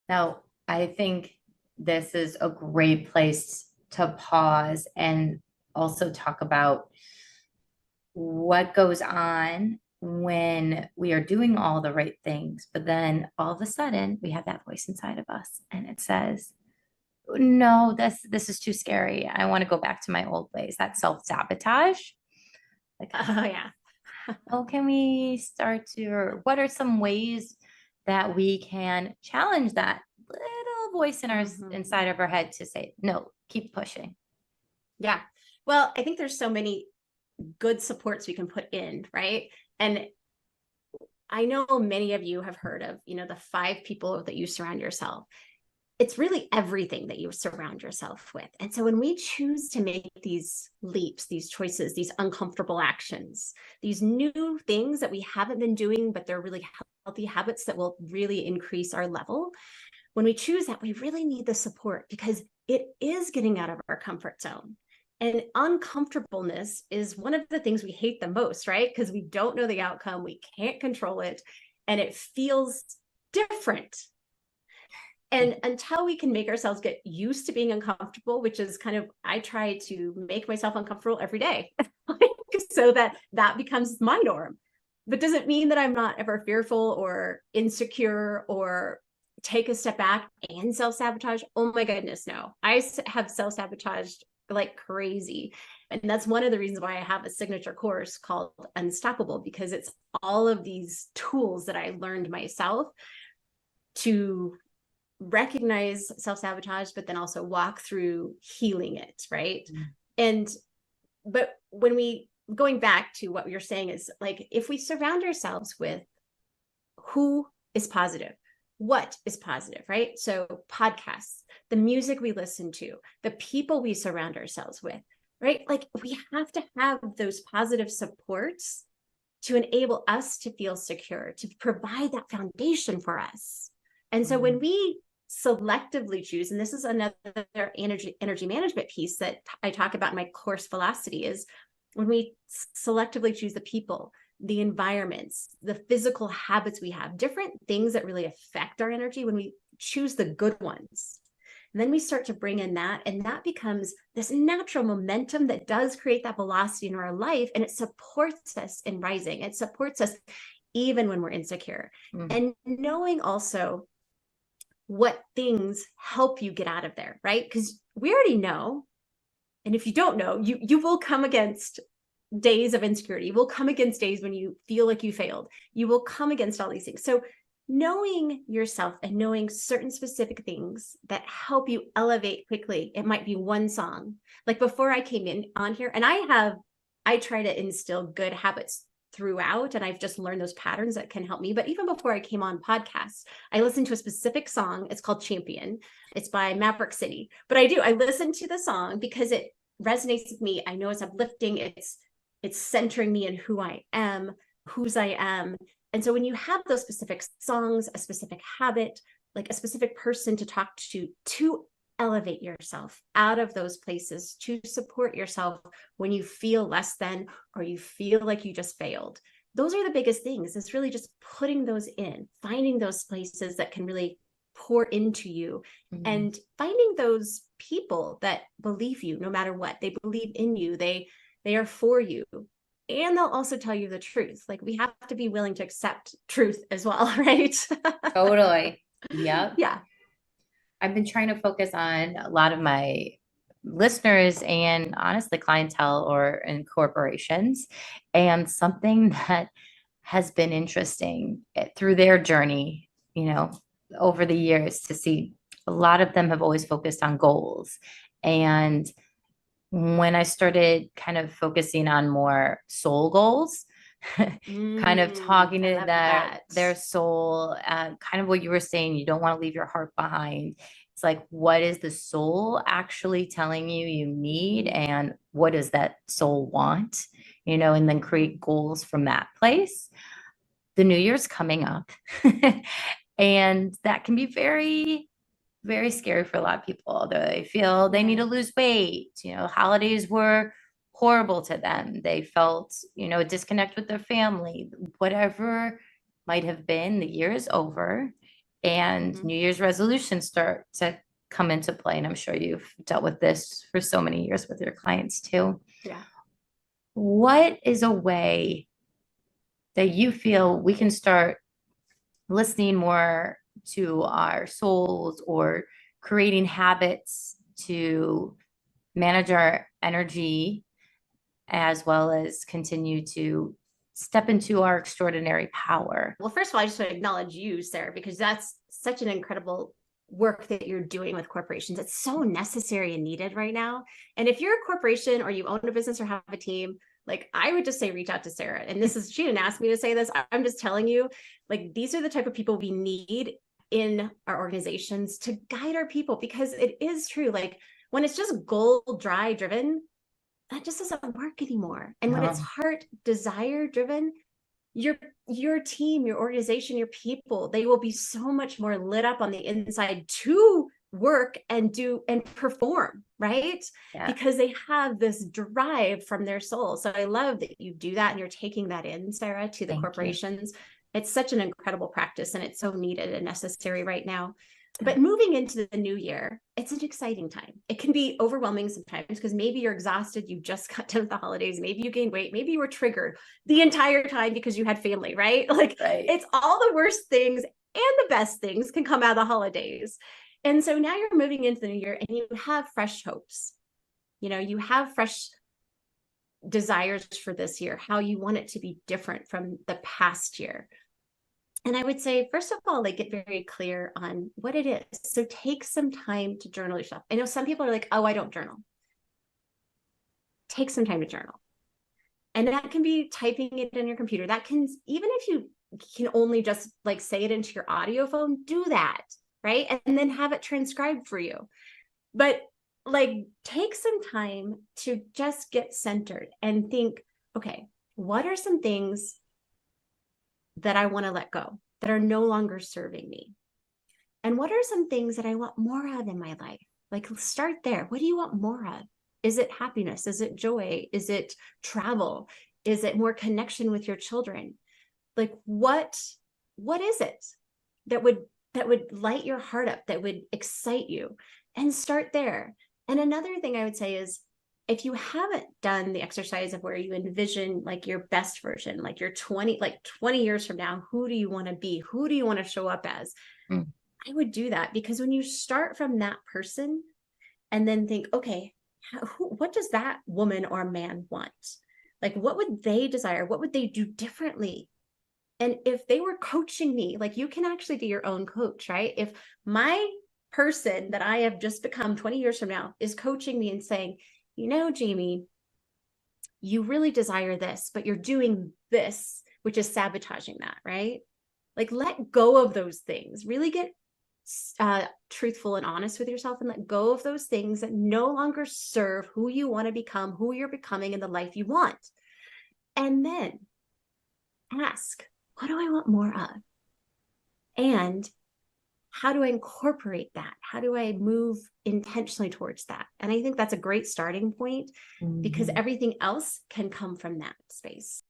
Now, I think this is a great place to pause and also talk about what goes on when we are doing all the right things, but then all of a sudden we have that voice inside of us and it says, no, this is too scary. I want to go back to my old ways. That self-sabotage. Like, Oh yeah. how can we start to, or what are some ways that we can challenge that little voice in our inside of our head to say, no, keep pushing? Yeah. Well, I think there's so many good supports we can put in, right? And I know many of you have heard of, the 5 people that you surround yourself. It's really everything that you surround yourself with. And so when we choose to make these leaps, these choices, these uncomfortable actions, these new things that we haven't been doing, but they're really healthy habits that will really increase our level. When we choose that, we really need the support because it is getting out of our comfort zone. And uncomfortableness is one of the things we hate the most, right? Because we don't know the outcome, we can't control it, and it feels different. And until we can make ourselves get used to being uncomfortable, which is kind of, I try to make myself uncomfortable every day so that becomes my norm. But does it mean that I'm not ever fearful or insecure or take a step back and self-sabotage? Oh my goodness, no. I have self-sabotaged like crazy. And that's one of the reasons why I have a signature course called Unstoppable, because it's all of these tools that I learned myself to recognize self-sabotage, but then also walk through healing it, right? But when we, going back to what you're saying is like, if we surround ourselves with who is positive, what is positive, right? So podcasts, the music we listen to, the people we surround ourselves with, right? Like we have to have those positive supports to enable us to feel secure, to provide that foundation for us. And so when we selectively choose, and this is another energy management piece that I talk about in my course Velocity, is when we selectively choose the people, the environments, the physical habits we have, different things that really affect our energy, when we choose the good ones. And then we start to bring in that, and that becomes this natural momentum that does create that velocity in our life, and it supports us in rising. It supports us even when we're insecure. And knowing also what things help you get out of there, right? Because we already know, and if you don't know, you will come against days of insecurity. You will come against days when you feel like you failed. You will come against all these things. So knowing yourself and knowing certain specific things that help you elevate quickly. It might be one song. Like before I came in on here, and I try to instill good habits throughout, and I've just learned those patterns that can help me. But even before I came on podcasts, I listened to a specific song. It's called Champion. It's by Maverick City. But I listen to the song because it resonates with me. I know it's uplifting. It's centering me in who I am, whose I am. And so when you have those specific songs, a specific habit, like a specific person to talk to elevate yourself out of those places, to support yourself when you feel less than, or you feel like you just failed. Those are the biggest things. It's really just putting those in, finding those places that can really pour into you, and finding those people that believe you no matter what. They believe in you. They are for you. And they'll also tell you the truth. Like we have to be willing to accept truth as well, right? Totally. Yep. Yeah. I've been trying to focus on a lot of my listeners and honestly clientele or in corporations. And something that has been interesting through their journey, over the years, to see a lot of them have always focused on goals. And when I started kind of focusing on more soul goals, kind of talking to their soul, kind of what you were saying, you don't want to leave your heart behind. It's like, what is the soul actually telling you you need? And what does that soul want? And then create goals from that place. The new year's coming up. And that can be very, very scary for a lot of people. They feel they need to lose weight. Holidays were horrible to them. They felt, a disconnect with their family, whatever might have been. The year is over, and New Year's resolutions start to come into play. And I'm sure you've dealt with this for so many years with your clients too. Yeah. What is a way that you feel we can start listening more to our souls, or creating habits to manage our energy, as well as continue to step into our extraordinary power? Well, first of all, I just want to acknowledge you, Sarah, because that's such an incredible work that you're doing with corporations. It's so necessary and needed right now. And if you're a corporation or you own a business or have a team, like, I would just say, reach out to Sarah. And she didn't ask me to say this. I'm just telling you, like, these are the type of people we need in our organizations to guide our people, because it is true. Like, when it's just goal dry driven, that just doesn't work anymore. And when it's heart desire driven, your team, your organization, your people, they will be so much more lit up on the inside to work and do and perform, right? Yeah. Because they have this drive from their soul. So I love that you do that and you're taking that in, Sarah, to the corporations. It's such an incredible practice, and it's so needed and necessary right now. But moving into the new year, it's an exciting time. It can be overwhelming sometimes because maybe you're exhausted. You just got done with the holidays. Maybe you gained weight. Maybe you were triggered the entire time because you had family, right? Like, it's all the worst things and the best things can come out of the holidays. And so now you're moving into the new year and you have fresh hopes. You have fresh desires for this year, how you want it to be different from the past year. And I would say, first of all, like, get very clear on what it is. So take some time to journal yourself. I know some people are like, oh, I don't journal. Take some time to journal. And that can be typing it in your computer. That can, even if you can only just like say it into your audio phone, do that, right? And then have it transcribed for you. But like, take some time to just get centered and think, okay, what are some things that I want to let go, that are no longer serving me? And what are some things that I want more of in my life? Like, start there. What do you want more of? Is it happiness? Is it joy? Is it travel? Is it more connection with your children? Like, what is it that would light your heart up, that would excite you? And start there. And another thing I would say is, if you haven't done the exercise of where you envision like your best version, like your 20 years from now, who do you want to be? Who do you want to show up as? I would do that, because when you start from that person and then think, okay, what does that woman or man want? Like, what would they desire? What would they do differently? And if they were coaching me, like, you can actually be your own coach, right? If my person that I have just become 20 years from now is coaching me and saying, Jamie, you really desire this, but you're doing this, which is sabotaging that, right? Like, let go of those things. Really get truthful and honest with yourself, and let go of those things that no longer serve who you want to become, who you're becoming, and the life you want. And then ask, what do I want more of? And how do I incorporate that? How do I move intentionally towards that? And I think that's a great starting point, because everything else can come from that space.